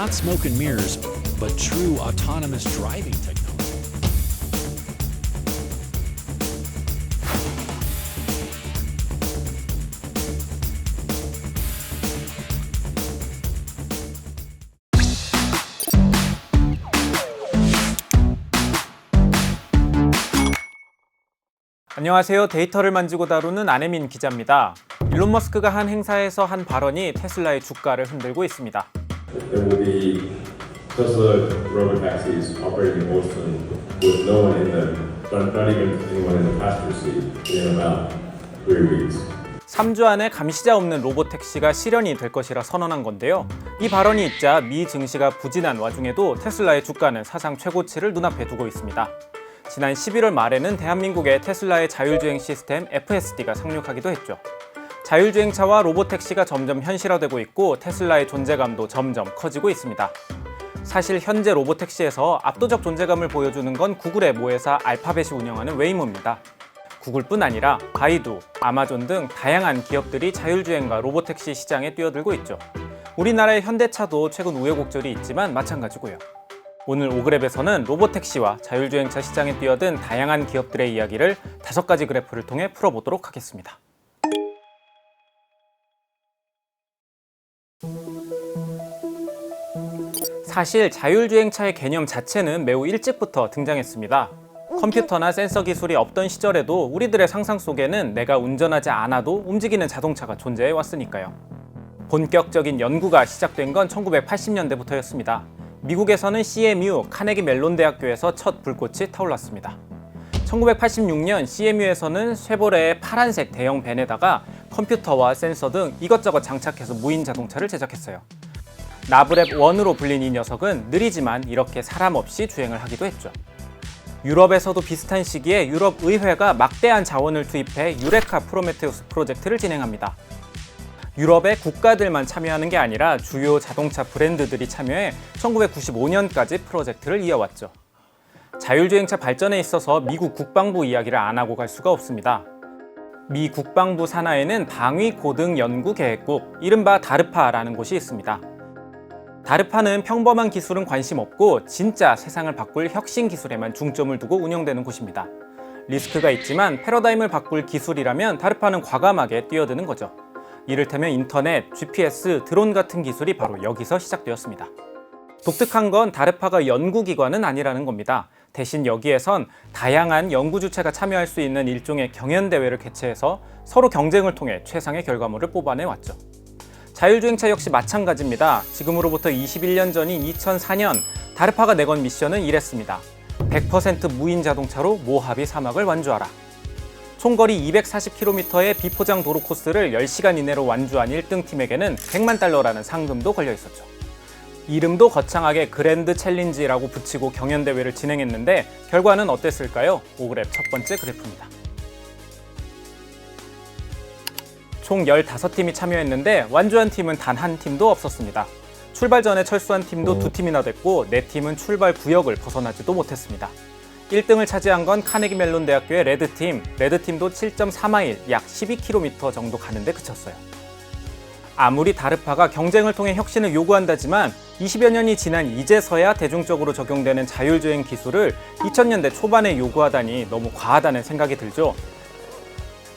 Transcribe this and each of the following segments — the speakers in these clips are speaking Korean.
not smoke and mirrors, but true autonomous driving technology. 안녕하세요. 데이터를 만지고 다루는 안혜민 기자입니다. 일론 머스크가 한 행사에서 한 발언이 테슬라의 주가를 흔들고 있습니다. There will be Tesla robotaxis operating in Boston with no one in them, not even anyone in the passenger seat, in about 3 weeks. 3주 안에 감시자 없는 로봇택시가 실현이 될 것이라 선언한 건데요. 이 발언이 있자 미 증시가 부진한 와중에도 테슬라의 주가는 사상 최고치를 눈앞에 두고 있습니다. 지난 11월 말에는 대한민국에 테슬라의 자율주행 시스템 FSD가 상륙하기도 했죠. 자율주행차와 로봇택시가 점점 현실화되고 있고 테슬라의 존재감도 점점 커지고 있습니다. 사실 현재 로봇택시에서 압도적 존재감을 보여주는 건 구글의 모회사 알파벳이 운영하는 웨이모입니다. 구글뿐 아니라 바이두, 아마존 등 다양한 기업들이 자율주행과 로봇택시 시장에 뛰어들고 있죠. 우리나라의 현대차도 최근 우여곡절이 있지만 마찬가지고요. 오늘 오그랩에서는 로봇택시와 자율주행차 시장에 뛰어든 다양한 기업들의 이야기를 5가지 그래프를 통해 풀어보도록 하겠습니다. 사실 자율주행차의 개념 자체는 매우 일찍부터 등장했습니다. 컴퓨터나 센서 기술이 없던 시절에도 우리들의 상상 속에는 내가 운전하지 않아도 움직이는 자동차가 존재해 왔으니까요. 본격적인 연구가 시작된 건 1980년대부터였습니다. 미국에서는 CMU, 카네기 멜론 대학교에서 첫 불꽃이 타올랐습니다. 1986년 CMU에서는 쉐보레의 파란색 대형 밴에다가 컴퓨터와 센서 등 이것저것 장착해서 무인 자동차를 제작했어요. 나브랩 1으로 불린 이 녀석은 느리지만 이렇게 사람 없이 주행을 하기도 했죠. 유럽에서도 비슷한 시기에 유럽 의회가 막대한 자원을 투입해 유레카 프로메테우스 프로젝트를 진행합니다. 유럽의 국가들만 참여하는 게 아니라 주요 자동차 브랜드들이 참여해 1995년까지 프로젝트를 이어왔죠. 자율주행차 발전에 있어서 미국 국방부 이야기를 안 하고 갈 수가 없습니다. 미 국방부 산하에는 방위고등연구계획국, 이른바 다르파라는 곳이 있습니다. 다르파는 평범한 기술은 관심 없고 진짜 세상을 바꿀 혁신 기술에만 중점을 두고 운영되는 곳입니다. 리스크가 있지만 패러다임을 바꿀 기술이라면 다르파는 과감하게 뛰어드는 거죠. 이를테면 인터넷, GPS, 드론 같은 기술이 바로 여기서 시작되었습니다. 독특한 건 다르파가 연구기관은 아니라는 겁니다. 대신 여기에선 다양한 연구 주체가 참여할 수 있는 일종의 경연대회를 개최해서 서로 경쟁을 통해 최상의 결과물을 뽑아내왔죠. 자율주행차 역시 마찬가지입니다. 지금으로부터 21년 전인 2004년 다르파가 내건 미션은 이랬습니다. 100% 무인 자동차로 모하비 사막을 완주하라. 총거리 240km의 비포장 도로 코스를 10시간 이내로 완주한 1등 팀에게는 100만 달러라는 상금도 걸려 있었죠. 이름도 거창하게 그랜드 챌린지라고 붙이고 경연대회를 진행했는데 결과는 어땠을까요? 오그랩 첫 번째 그래프입니다. 총 15팀이 참여했는데 완주한 팀은 단 한 팀도 없었습니다. 출발 전에 철수한 팀도 2팀이나 됐고 4팀은 출발 구역을 벗어나지도 못했습니다. 1등을 차지한 건 카네기 멜론 대학교의 레드팀. 레드팀도 7.4마일, 약 12km 정도 가는데 그쳤어요. 아무리 다르파가 경쟁을 통해 혁신을 요구한다지만 20여 년이 지난 이제서야 대중적으로 적용되는 자율주행 기술을 2000년대 초반에 요구하다니 너무 과하다는 생각이 들죠.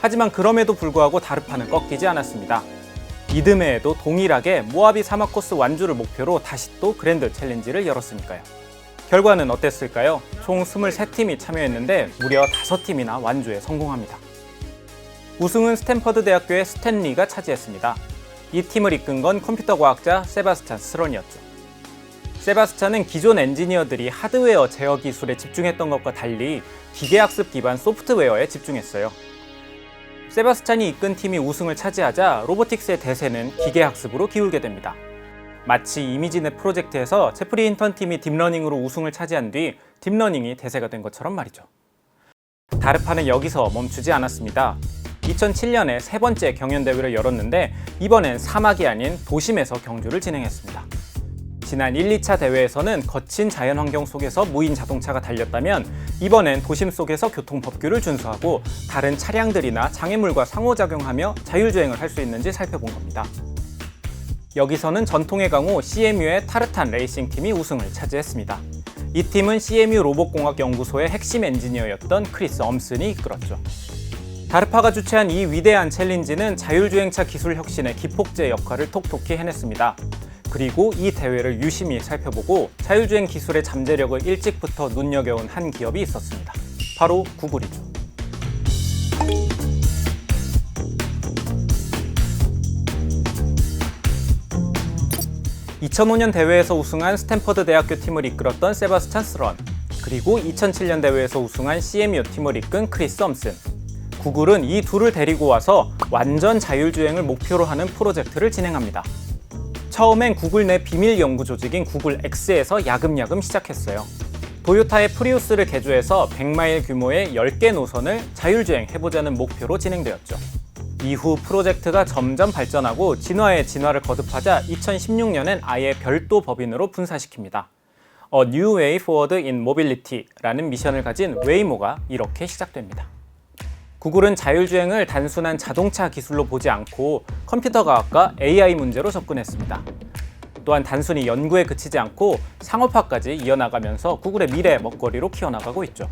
하지만 그럼에도 불구하고 다르파는 꺾이지 않았습니다. 이듬해에도 동일하게 모하비 사막 코스 완주를 목표로 다시 또 그랜드 챌린지를 열었으니까요. 결과는 어땠을까요? 총 23팀이 참여했는데 무려 5팀이나 완주에 성공합니다. 우승은 스탠퍼드 대학교의 스탠리가 차지했습니다. 이 팀을 이끈 건 컴퓨터 과학자 세바스찬 스런이었죠. 세바스찬은 기존 엔지니어들이 하드웨어 제어 기술에 집중했던 것과 달리 기계학습 기반 소프트웨어에 집중했어요. 세바스찬이 이끈 팀이 우승을 차지하자 로보틱스의 대세는 기계학습으로 기울게 됩니다. 마치 이미지넷 프로젝트에서 제프리 힌턴 팀이 딥러닝으로 우승을 차지한 뒤 딥러닝이 대세가 된 것처럼 말이죠. 다르파는 여기서 멈추지 않았습니다. 2007년에 세 번째 경연대회를 열었는데 이번엔 사막이 아닌 도심에서 경주를 진행했습니다. 지난 1, 2차 대회에서는 거친 자연환경 속에서 무인 자동차가 달렸다면 이번엔 도심 속에서 교통법규를 준수하고 다른 차량들이나 장애물과 상호작용하며 자율주행을 할 수 있는지 살펴본 겁니다. 여기서는 전통의 강호 CMU의 타르탄 레이싱팀이 우승을 차지했습니다. 이 팀은 CMU 로봇공학연구소의 핵심 엔지니어였던 크리스 엄슨이 이끌었죠. 다르파가 주최한 이 위대한 챌린지는 자율주행차 기술 혁신의 기폭제 역할을 톡톡히 해냈습니다. 그리고 이 대회를 유심히 살펴보고 자율주행 기술의 잠재력을 일찍부터 눈여겨온 한 기업이 있었습니다. 바로 구글이죠. 2005년 대회에서 우승한 스탠퍼드 대학교 팀을 이끌었던 세바스찬 스런, 그리고 2007년 대회에서 우승한 CMU 팀을 이끈 크리스 엄슨. 구글은 이 둘을 데리고 와서 완전 자율주행을 목표로 하는 프로젝트를 진행합니다. 처음엔 구글 내 비밀 연구 조직인 구글 X에서 야금야금 시작했어요. 도요타의 프리우스를 개조해서 100마일 규모의 10개 노선을 자율주행 해보자는 목표로 진행되었죠. 이후 프로젝트가 점점 발전하고 진화에 진화를 거듭하자 2016년엔 아예 별도 법인으로 분사시킵니다. A New Way Forward in Mobility라는 미션을 가진 웨이모가 이렇게 시작됩니다. 구글은 자율주행을 단순한 자동차 기술로 보지 않고 컴퓨터 과학과 AI 문제로 접근했습니다. 또한 단순히 연구에 그치지 않고 상업화까지 이어나가면서 구글의 미래 먹거리로 키워나가고 있죠.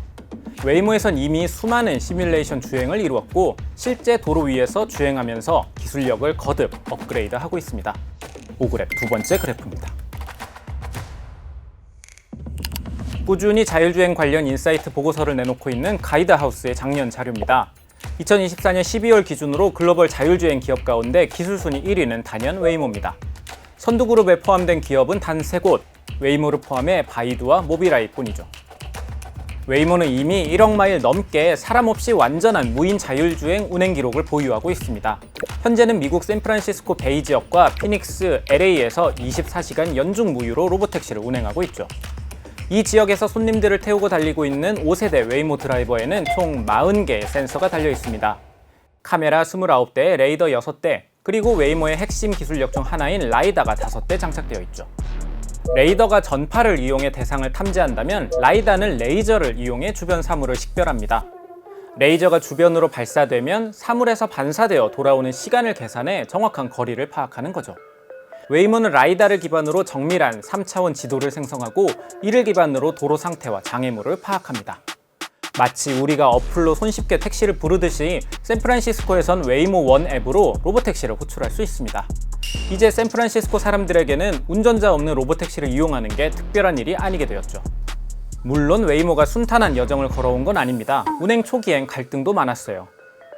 웨이모에선 이미 수많은 시뮬레이션 주행을 이루었고 실제 도로 위에서 주행하면서 기술력을 거듭 업그레이드하고 있습니다. 오그랩 두 번째 그래프입니다. 꾸준히 자율주행 관련 인사이트 보고서를 내놓고 있는 가이드하우스의 작년 자료입니다. 2024년 12월 기준으로 글로벌 자율주행 기업 가운데 기술순위 1위는 단연 웨이모입니다. 선두그룹에 포함된 기업은 단 3곳, 웨이모를 포함해 바이두와 모비라이 뿐이죠. 웨이모는 이미 1억 마일 넘게 사람 없이 완전한 무인 자율주행 운행 기록을 보유하고 있습니다. 현재는 미국 샌프란시스코 베이 지역과 피닉스, LA에서 24시간 연중 무휴로 로보택시를 운행하고 있죠. 이 지역에서 손님들을 태우고 달리고 있는 5세대 웨이모 드라이버에는 총 40개의 센서가 달려 있습니다. 카메라 29대, 레이더 6대, 그리고 웨이모의 핵심 기술력 중 하나인 라이다가 5대 장착되어 있죠. 레이더가 전파를 이용해 대상을 탐지한다면 라이다는 레이저를 이용해 주변 사물을 식별합니다. 레이저가 주변으로 발사되면 사물에서 반사되어 돌아오는 시간을 계산해 정확한 거리를 파악하는 거죠. 웨이모는 라이다를 기반으로 정밀한 3차원 지도를 생성하고 이를 기반으로 도로 상태와 장애물을 파악합니다. 마치 우리가 어플로 손쉽게 택시를 부르듯이 샌프란시스코에선 웨이모 원 앱으로 로보택시를 호출할 수 있습니다. 이제 샌프란시스코 사람들에게는 운전자 없는 로보택시를 이용하는 게 특별한 일이 아니게 되었죠. 물론 웨이모가 순탄한 여정을 걸어온 건 아닙니다. 운행 초기엔 갈등도 많았어요.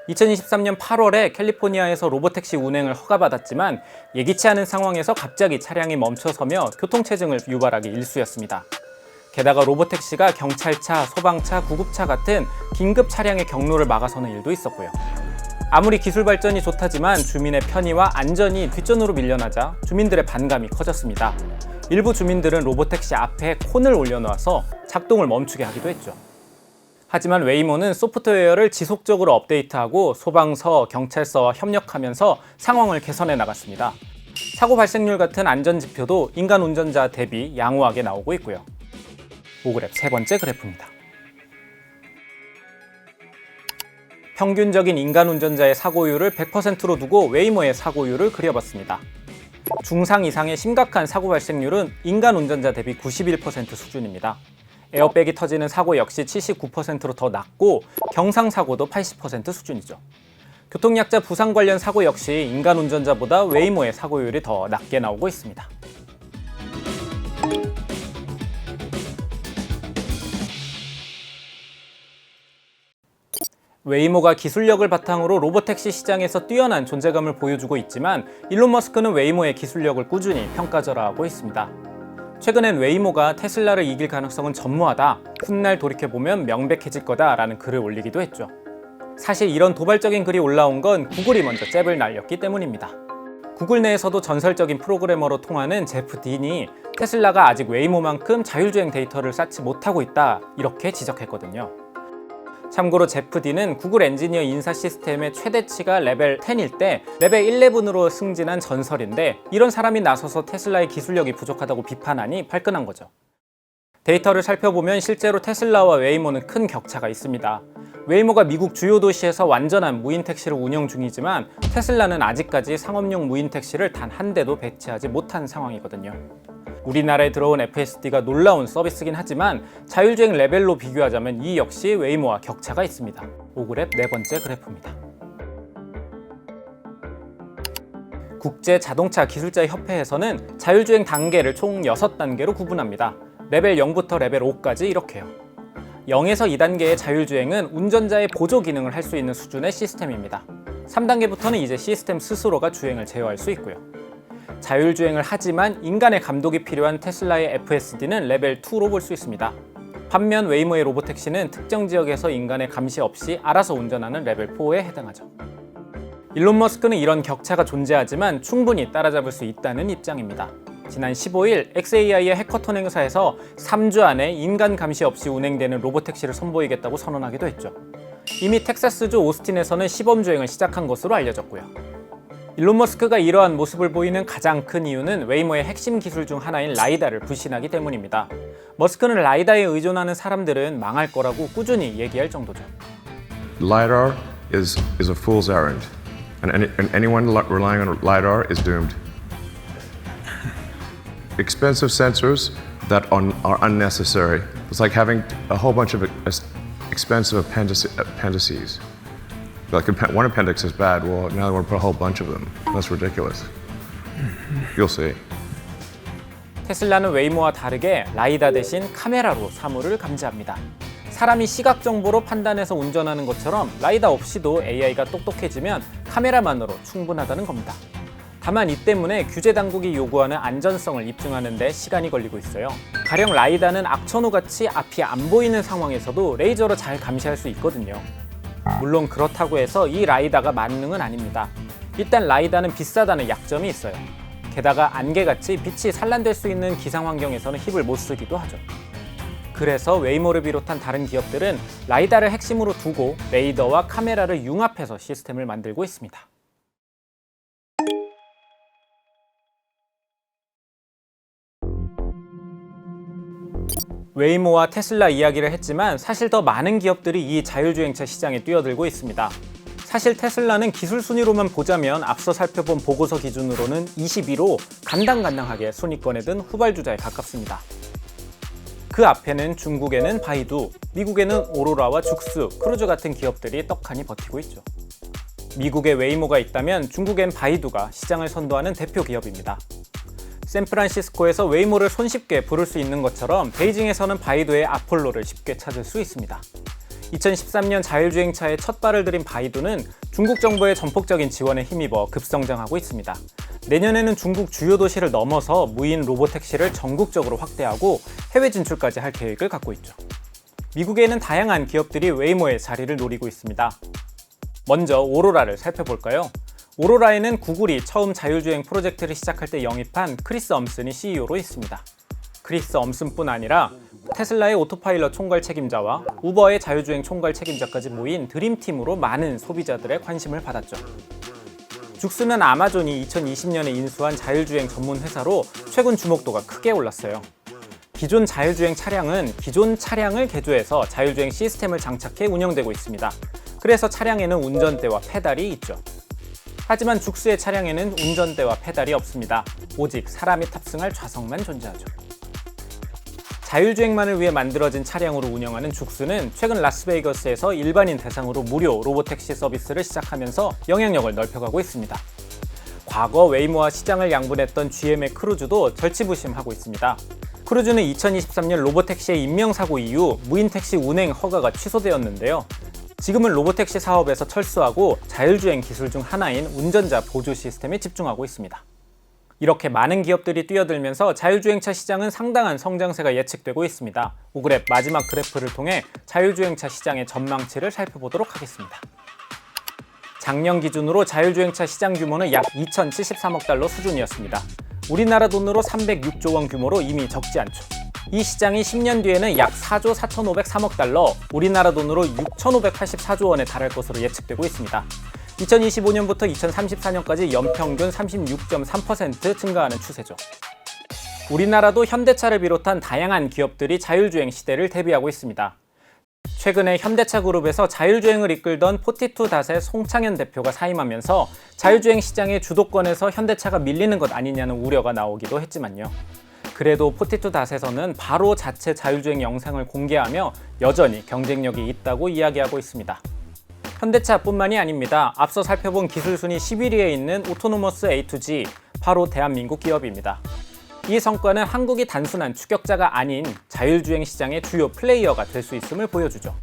2023년 8월에 캘리포니아에서 로보택시 운행을 허가받았지만 예기치 않은 상황에서 갑자기 차량이 멈춰서며 교통체증을 유발하기 일쑤였습니다. 게다가 로보택시가 경찰차, 소방차, 구급차 같은 긴급 차량의 경로를 막아서는 일도 있었고요. 아무리 기술 발전이 좋다지만 주민의 편의와 안전이 뒷전으로 밀려나자 주민들의 반감이 커졌습니다. 일부 주민들은 로보택시 앞에 콘을 올려놓아서 작동을 멈추게 하기도 했죠. 하지만 웨이모는 소프트웨어를 지속적으로 업데이트하고 소방서, 경찰서와 협력하면서 상황을 개선해 나갔습니다. 사고 발생률 같은 안전 지표도 인간 운전자 대비 양호하게 나오고 있고요. 오그랩 세 번째 그래프입니다. 평균적인 인간 운전자의 사고율을 100%로 두고 웨이모의 사고율을 그려봤습니다. 중상 이상의 심각한 사고 발생률은 인간 운전자 대비 91% 수준입니다. 에어백이 터지는 사고 역시 79%로 더 낮고 경상사고도 80% 수준이죠. 교통약자 부상 관련 사고 역시 인간 운전자보다 웨이모의 사고율이 더 낮게 나오고 있습니다. 웨이모가 기술력을 바탕으로 로보택시 시장에서 뛰어난 존재감을 보여주고 있지만 일론 머스크는 웨이모의 기술력을 꾸준히 평가절하하고 있습니다. 최근엔 웨이모가 테슬라를 이길 가능성은 전무하다, 훗날 돌이켜보면 명백해질 거다라는 글을 올리기도 했죠. 사실 이런 도발적인 글이 올라온 건 구글이 먼저 잽을 날렸기 때문입니다. 구글 내에서도 전설적인 프로그래머로 통하는 제프 딘이 테슬라가 아직 웨이모만큼 자율주행 데이터를 쌓지 못하고 있다, 이렇게 지적했거든요. 참고로 제프 딘은 구글 엔지니어 인사 시스템의 최대치가 레벨 10일 때 레벨 11으로 승진한 전설인데 이런 사람이 나서서 테슬라의 기술력이 부족하다고 비판하니 발끈한 거죠. 데이터를 살펴보면 실제로 테슬라와 웨이모는 큰 격차가 있습니다. 웨이모가 미국 주요 도시에서 완전한 무인 택시를 운영 중이지만 테슬라는 아직까지 상업용 무인 택시를 단 한 대도 배치하지 못한 상황이거든요. 우리나라에 들어온 FSD가 놀라운 서비스긴 하지만 자율주행 레벨로 비교하자면 이 역시 웨이모와 격차가 있습니다. 오그랩 네 번째 그래프입니다. 국제자동차기술자협회에서는 자율주행 단계를 총 6단계로 구분합니다. 레벨 0부터 레벨 5까지 이렇게요. 0에서 2단계의 자율주행은 운전자의 보조 기능을 할 수 있는 수준의 시스템입니다. 3단계부터는 이제 시스템 스스로가 주행을 제어할 수 있고요. 자율주행을 하지만 인간의 감독이 필요한 테슬라의 FSD는 레벨 2로 볼 수 있습니다. 반면 웨이모의 로보택시는 특정 지역에서 인간의 감시 없이 알아서 운전하는 레벨 4에 해당하죠. 일론 머스크는 이런 격차가 존재하지만 충분히 따라잡을 수 있다는 입장입니다. 지난 15일 xAI의 해커톤 행사에서 3주 안에 인간 감시 없이 운행되는 로보택시를 선보이겠다고 선언하기도 했죠. 이미 텍사스주 오스틴에서는 시범주행을 시작한 것으로 알려졌고요. 일론 머스크가 이러한 모습을 보이는 가장 큰 이유는 웨이모의 핵심 기술 중 하나인 라이다를 불신하기 때문입니다. 머스크는 라이다에 의존하는 사람들은 망할 거라고 꾸준히 얘기할 정도죠. LiDAR is a fool's errand, and anyone relying on LiDAR is doomed. Expensive sensors that are unnecessary. It's like having a whole bunch of expensive appendices. Like one appendix is bad, well, now they want to put a whole bunch of them. That's ridiculous. You'll see. 테슬라는 웨이모와 다르게 라이다 대신 카메라로 사물을 감지합니다. 사람이 시각 정보로 판단해서 운전하는 것처럼 라이다 없이도 AI가 똑똑해지면 카메라만으로 충분하다는 겁니다. 다만 이 때문에 규제 당국이 요구하는 안전성을 입증하는 데 시간이 걸리고 있어요. 가령 라이다는 악천후같이 앞이 안 보이는 상황에서도 레이저로 잘 감시할 수 있거든요. 물론 그렇다고 해서 이 라이다가 만능은 아닙니다. 일단 라이다는 비싸다는 약점이 있어요. 게다가 안개같이 빛이 산란될 수 있는 기상 환경에서는 힙을 못 쓰기도 하죠. 그래서 웨이모를 비롯한 다른 기업들은 라이다를 핵심으로 두고 레이더와 카메라를 융합해서 시스템을 만들고 있습니다. 웨이모와 테슬라 이야기를 했지만 사실 더 많은 기업들이 이 자율주행차 시장에 뛰어들고 있습니다. 사실 테슬라는 기술 순위로만 보자면 앞서 살펴본 보고서 기준으로는 22로 간당간당하게 순위권에 든 후발주자에 가깝습니다. 그 앞에는 중국에는 바이두, 미국에는 오로라와 죽스, 크루즈 같은 기업들이 떡하니 버티고 있죠. 미국에 웨이모가 있다면 중국엔 바이두가 시장을 선도하는 대표 기업입니다. 샌프란시스코에서 웨이모를 손쉽게 부를 수 있는 것처럼 베이징에서는 바이두의 아폴로를 쉽게 찾을 수 있습니다. 2013년 자율주행차에 첫 발을 들인 바이두는 중국 정부의 전폭적인 지원에 힘입어 급성장하고 있습니다. 내년에는 중국 주요 도시를 넘어서 무인 로보택시를 전국적으로 확대하고 해외 진출까지 할 계획을 갖고 있죠. 미국에는 다양한 기업들이 웨이모의 자리를 노리고 있습니다. 먼저 오로라를 살펴볼까요? 오로라에는 구글이 처음 자율주행 프로젝트를 시작할 때 영입한 크리스 엄슨이 CEO로 있습니다. 크리스 엄슨뿐 아니라 테슬라의 오토파일럿 총괄 책임자와 우버의 자율주행 총괄 책임자까지 모인 드림팀으로 많은 소비자들의 관심을 받았죠. 죽스는 아마존이 2020년에 인수한 자율주행 전문 회사로 최근 주목도가 크게 올랐어요. 기존 자율주행 차량은 기존 차량을 개조해서 자율주행 시스템을 장착해 운영되고 있습니다. 그래서 차량에는 운전대와 페달이 있죠. 하지만 죽스의 차량에는 운전대와 페달이 없습니다. 오직 사람이 탑승할 좌석만 존재하죠. 자율주행만을 위해 만들어진 차량으로 운영하는 죽스는 최근 라스베이거스에서 일반인 대상으로 무료 로보택시 서비스를 시작하면서 영향력을 넓혀가고 있습니다. 과거 웨이모와 시장을 양분했던 GM의 크루즈도 절치부심하고 있습니다. 크루즈는 2023년 로보택시의 인명사고 이후 무인택시 운행 허가가 취소되었는데요. 지금은 로보택시 사업에서 철수하고 자율주행 기술 중 하나인 운전자 보조 시스템에 집중하고 있습니다. 이렇게 많은 기업들이 뛰어들면서 자율주행차 시장은 상당한 성장세가 예측되고 있습니다. 오그랩 마지막 그래프를 통해 자율주행차 시장의 전망치를 살펴보도록 하겠습니다. 작년 기준으로 자율주행차 시장 규모는 약 2,073억 달러 수준이었습니다. 우리나라 돈으로 306조 원 규모로 이미 적지 않죠. 이 시장이 10년 뒤에는 약 4조 4,503억 달러, 우리나라 돈으로 6,584조 원에 달할 것으로 예측되고 있습니다. 2025년부터 2034년까지 연평균 36.3% 증가하는 추세죠. 우리나라도 현대차를 비롯한 다양한 기업들이 자율주행 시대를 대비하고 있습니다. 최근에 현대차 그룹에서 자율주행을 이끌던 42닷의 송창현 대표가 사임하면서 자율주행 시장의 주도권에서 현대차가 밀리는 것 아니냐는 우려가 나오기도 했지만요. 그래도 42닷에서는 바로 자체 자율주행 영상을 공개하며 여전히 경쟁력이 있다고 이야기하고 있습니다. 현대차뿐만이 아닙니다. 앞서 살펴본 기술 순위 11위에 있는 오토노머스 A2G, 바로 대한민국 기업입니다. 이 성과는 한국이 단순한 추격자가 아닌 자율주행 시장의 주요 플레이어가 될 수 있음을 보여주죠.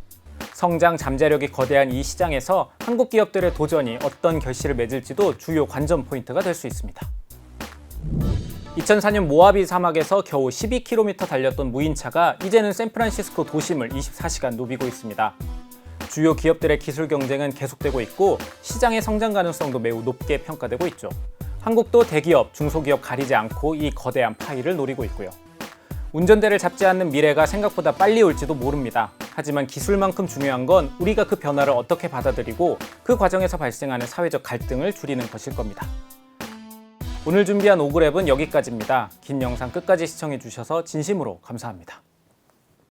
성장 잠재력이 거대한 이 시장에서 한국 기업들의 도전이 어떤 결실을 맺을지도 주요 관전 포인트가 될 수 있습니다. 2004년 모하비 사막에서 겨우 12km 달렸던 무인차가 이제는 샌프란시스코 도심을 24시간 누비고 있습니다. 주요 기업들의 기술 경쟁은 계속되고 있고 시장의 성장 가능성도 매우 높게 평가되고 있죠. 한국도 대기업, 중소기업 가리지 않고 이 거대한 파이를 노리고 있고요. 운전대를 잡지 않는 미래가 생각보다 빨리 올지도 모릅니다. 하지만 기술만큼 중요한 건 우리가 그 변화를 어떻게 받아들이고 그 과정에서 발생하는 사회적 갈등을 줄이는 것일 겁니다. 오늘 준비한 오그랩은 여기까지입니다. 긴 영상 끝까지 시청해주셔서 진심으로 감사합니다.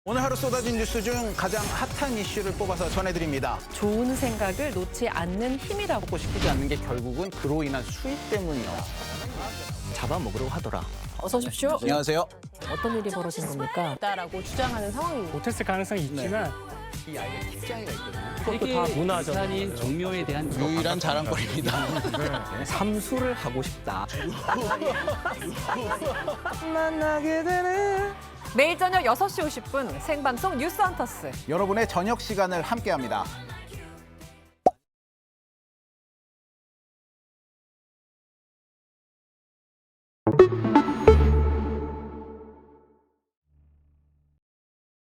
오늘 하루 쏟아진 뉴스 중 가장 핫한 이슈를 뽑아서 전해드립니다. 좋은 생각을 놓지 않는 힘이라고. 먹고 싶지 않는 게 결국은 그로 인한 수익 때문이요. 잡아먹으려고 하더라. 어서 오십시오. 안녕하세요. 어떤 일이 벌어진 겁니까? 라고 주장하는 상황입니다. 못했을 가능성이 있지만 이 아이가 킥장이가 있거든요. 세계 다 문화죠. 유산인 종묘에 대한 유일한 자랑거리입니다. 삼수를 하고 싶다. 매일 저녁 6시 50분 생방송 뉴스 헌터스. 여러분의 저녁 시간을 함께합니다.